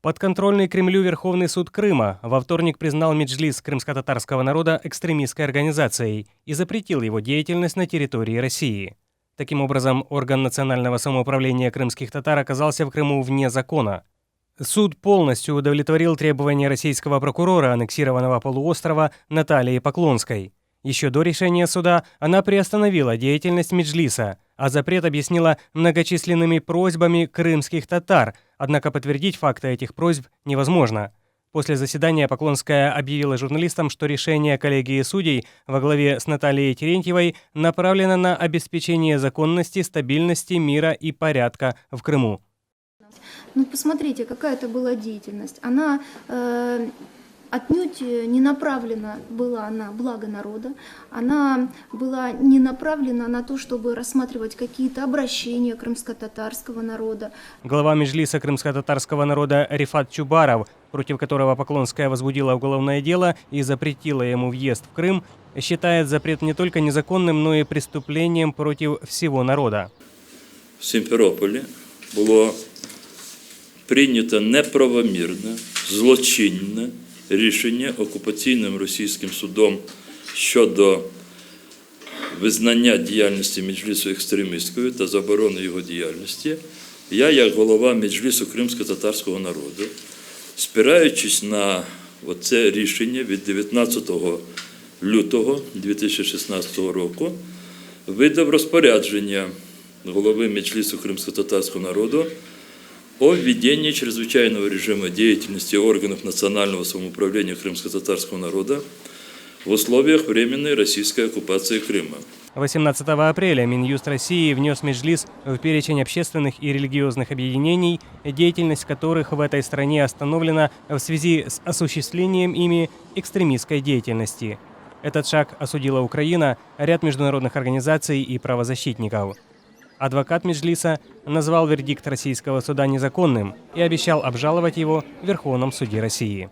Подконтрольный Кремлю Верховный суд Крыма во вторник признал Меджлис крымско-татарского народа экстремистской организацией и запретил его деятельность на территории России. Таким образом, орган национального самоуправления крымских татар оказался в Крыму вне закона. Суд полностью удовлетворил требования российского прокурора аннексированного полуострова Натальи Поклонской. Еще до решения суда она приостановила деятельность Меджлиса, а запрет объяснила многочисленными просьбами крымских татар, однако подтвердить факты этих просьб невозможно. После заседания Поклонская объявила журналистам, что решение коллегии судей во главе с Натальей Терентьевой направлено на обеспечение законности, стабильности, мира и порядка в Крыму. Ну, посмотрите, какая это была деятельность. Она отнюдь не направлена была на благо народа, она была не направлена на то, чтобы рассматривать какие-то обращения крымско-татарского народа. Глава Меджлиса крымско-татарского народа Рифат Чубаров, против которого Поклонская возбудила уголовное дело и запретила ему въезд в Крым, считает запрет не только незаконным, но и преступлением против всего народа. В Сімферополі було прийнято неправомірне, злочинне рішення окупаційним російським судом щодо визнання діяльності Меджлісу екстремістською та заборони його діяльності. Я, як голова Меджлісу кримсько-татарського народу, спираючись на це рішення від 19 лютого 2016 року, видав розпорядження голови Меджлісу кримсько-татарського народу о введении чрезвычайного режима деятельности органов национального самоуправления крымско-татарского народа в условиях временной российской оккупации Крыма. 18 апреля Минюст России внес Меджлис в перечень общественных и религиозных объединений, деятельность которых в этой стране остановлена в связи с осуществлением ими экстремистской деятельности. Этот шаг осудила Украина, ряд международных организаций и правозащитников. Адвокат Меджлиса назвал вердикт российского суда незаконным и обещал обжаловать его в Верховном суде России.